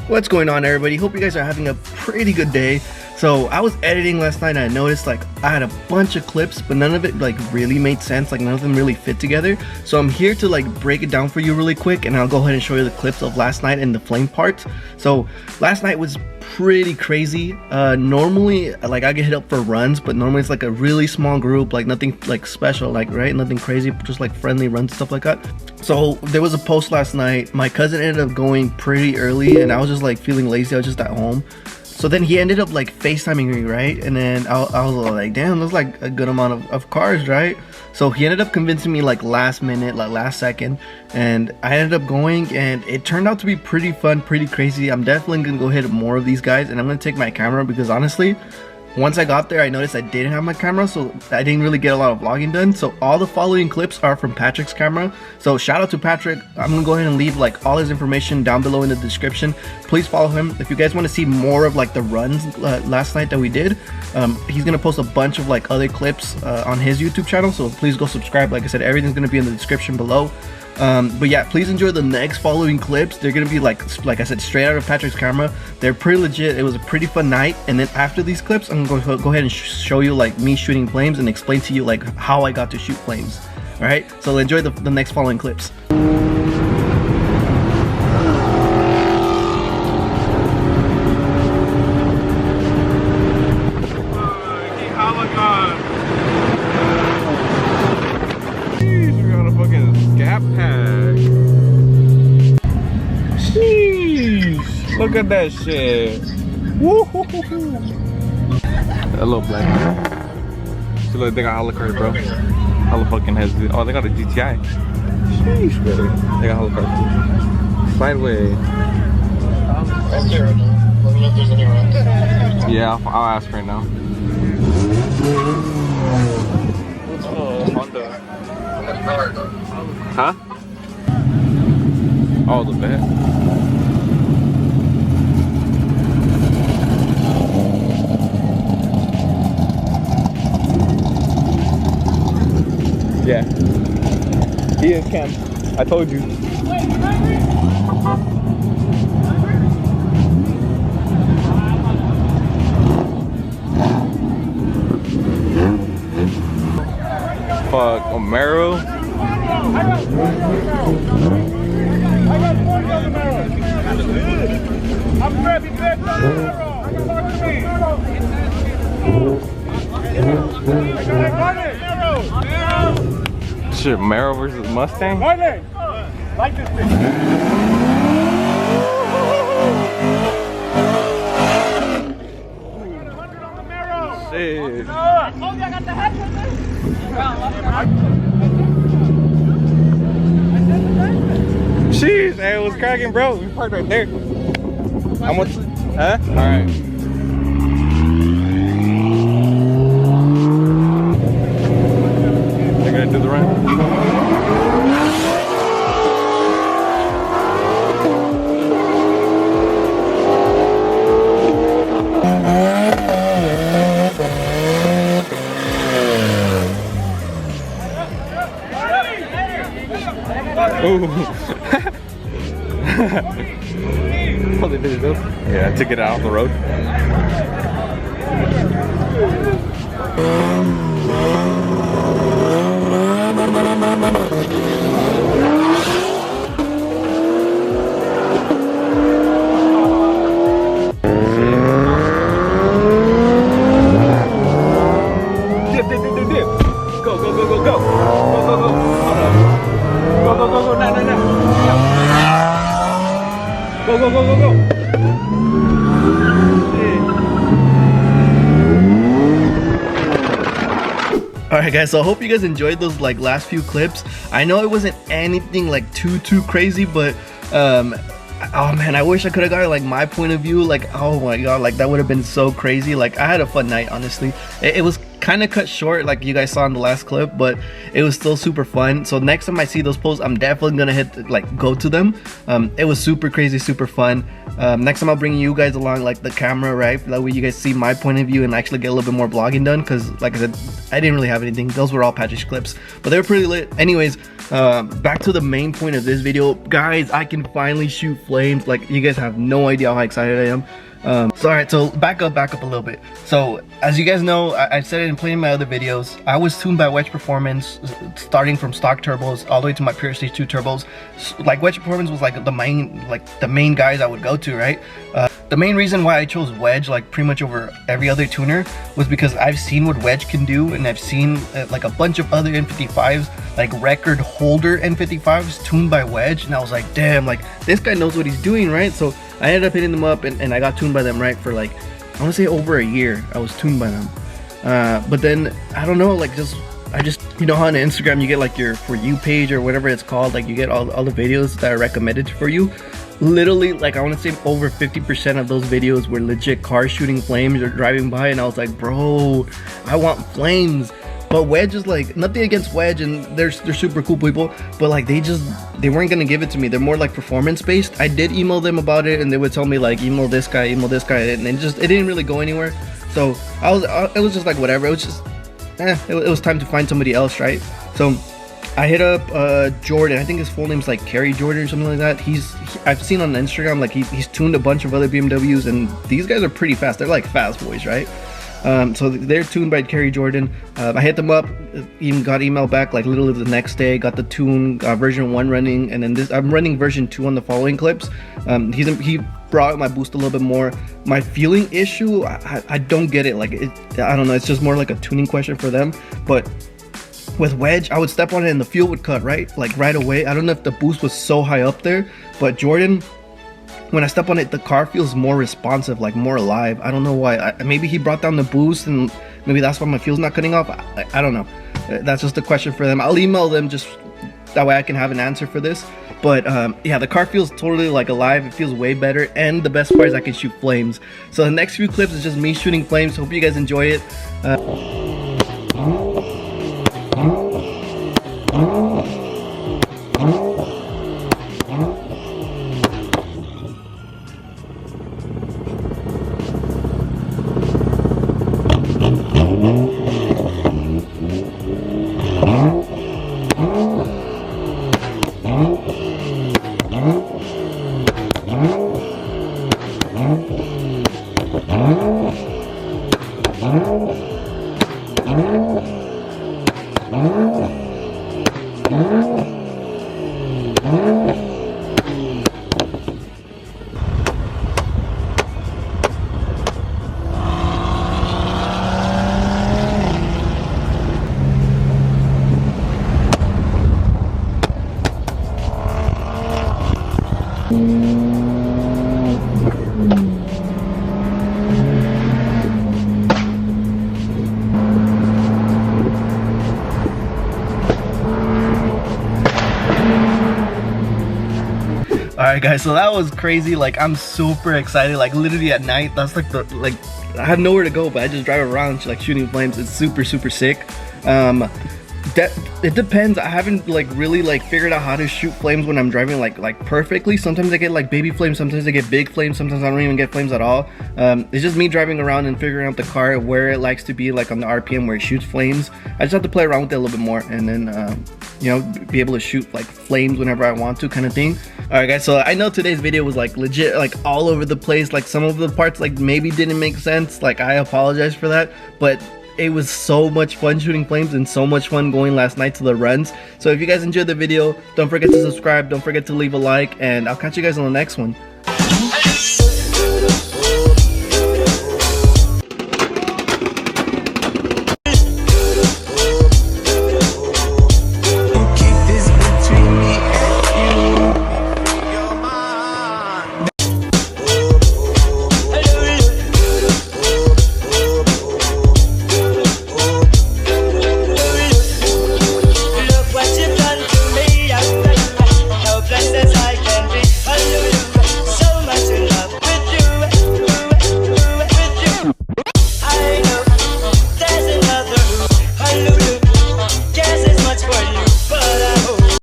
What's going on, everybody? Hope you guys are having a pretty good day. So I was editing last night and I noticed like I had a bunch of clips, but none of it like really made sense. Like none of them really fit together. So I'm here to like break it down for you really quick, and I'll go ahead and show you the clips of last night and the flame parts. So last night was pretty crazy. Normally like I get hit up for runs, but normally it's like a really small group, like nothing like special, like right, nothing crazy, just like friendly runs, stuff like that. So there was a post last night. My cousin ended up going pretty early and I was just like feeling lazy. I was just at home. So then he ended up like FaceTiming me, right? And then I was like, damn, that's like a good amount of cars, right? So he ended up convincing me like last minute, like last second, and I ended up going, and it turned out to be pretty fun, pretty crazy. I'm definitely gonna go hit more of these guys, and I'm gonna take my camera because honestly, once I got there, I noticed I didn't have my camera, so I didn't really get a lot of vlogging done. So all the following clips are from Patrick's camera. So shout out to Patrick. I'm gonna go ahead and leave like all his information down below in the description. Please follow him. If you guys want to see more of like the runs last night that we did, he's gonna post a bunch of like other clips on his YouTube channel. So please go subscribe. Like I said, everything's gonna be in the description below. But yeah, please enjoy the next following clips. They're gonna be like I said, straight out of Patrick's camera. They're pretty legit. It was a pretty fun night. And then after these clips, I'm gonna go ahead and show you like me shooting flames and explain to you like how I got to shoot flames. All right, so enjoy the next following clips. Look at that shit. Woo-hoo-hoo-hoo. That little black man. See, look, they got hella cars, bro. Hella fucking has. Oh, they got a GTI. Sheesh, brother. They got hella cars too. Sideways. Let me know if there's any runs. Yeah, I'll ask right now. Oh, Honda. Huh? Oh, the bed. Yeah, he is Cam. I told you. Fuck, Omero. I got 40 on the mirror. I'm grabbing that mirror. Shit, Mero versus Mustang? Like this thing. Shit. I told you I got the hatch with me. Jeez, hey, it was cracking, bro. We parked right there. How much? Huh? Alright. They're gonna do the run? Ooh. Oh, they did it though. Yeah, to get it out of the road. Dip. Go. Go. Go. Alright guys, so I hope you guys enjoyed those like last few clips. I know it wasn't anything like too crazy, but oh man, I wish I could have got like my point of view. Like, oh my god, like that would have been so crazy. Like I had a fun night, honestly. It was kind of cut short like you guys saw in the last clip, but it was still super fun. So next time I see those posts, I'm definitely gonna hit like go to them. It was super crazy, super fun. Next time I'll bring you guys along like the camera, right? That way you guys see my point of view and actually get a little bit more vlogging done, because like I said, I didn't really have anything. Those were all package clips, but they were pretty lit. Anyways, back to the main point of this video, guys. I can finally shoot flames. Like, you guys have no idea how excited I am. So alright, so back up a little bit. So as you guys know, I've said it in plenty of my other videos, I was tuned by Wedge Performance, starting from stock turbos all the way to my Pure Stage 2 turbos. Like, Wedge Performance was like the main guys I would go to, right? The main reason why I chose Wedge like pretty much over every other tuner was because I've seen what Wedge can do, and I've seen like a bunch of other N55s, like record holder N55s tuned by Wedge, and I was like, damn, like this guy knows what he's doing, right? So I ended up hitting them up, and I got tuned by them, right, for like, I want to say over a year I was tuned by them. But then I don't know, like I just you know how on Instagram you get like your For You page or whatever it's called, like you get all the videos that are recommended for you. Literally, like, I want to say over 50% of those videos were legit cars shooting flames or driving by, and I was like, bro, I want flames. But Wedge is like, nothing against Wedge, and they're super cool people, but like they weren't gonna give it to me. They're more like performance based. I did email them about it, and they would tell me like, email this guy, and it didn't really go anywhere. So it was just like whatever. It was just it was time to find somebody else, right? So I hit up Jordan. I think his full name's like Cary Jordan or something like that. I've seen on Instagram like he's tuned a bunch of other BMWs, and these guys are pretty fast. They're like fast boys, right? So they're tuned by Cary Jordan. I hit them up, even got email back like literally the next day, got the tune version 1 running, and then I'm running version 2 on the following clips. He brought out my boost a little bit more. My feeling issue, I don't get it. Like, I don't know, it's just more like a tuning question for them. But with Wedge, I would step on it and the fuel would cut, right? Like right away. I don't know if the boost was so high up there, but Jordan, when I step on it, the car feels more responsive, like more alive. I don't know why. Maybe he brought down the boost, and maybe that's why my fuel's not cutting off. I don't know. That's just a question for them. I'll email them just that way I can have an answer for this. But yeah, the car feels totally like alive. It feels way better, and the best part is I can shoot flames. So the next few clips is just me shooting flames. Hope you guys enjoy it. Alright guys, so that was crazy. Like, I'm super excited. Like, literally at night, that's like I have nowhere to go, but I just drive around like shooting flames. It's super sick. It depends. I haven't like really like figured out how to shoot flames when I'm driving like perfectly. Sometimes I get like baby flames, sometimes I get big flames, sometimes I don't even get flames at all. It's just me driving around and figuring out the car where it likes to be, like on the RPM where it shoots flames. I just have to play around with it a little bit more, and then you know, be able to shoot like flames whenever I want to, kind of thing. Alright guys, so I know today's video was like legit like all over the place. Like, some of the parts like maybe didn't make sense. Like, I apologize for that, but it was so much fun shooting flames and so much fun going last night to the runs. So if you guys enjoyed the video, don't forget to subscribe, don't forget to leave a like, and I'll catch you guys on the next one.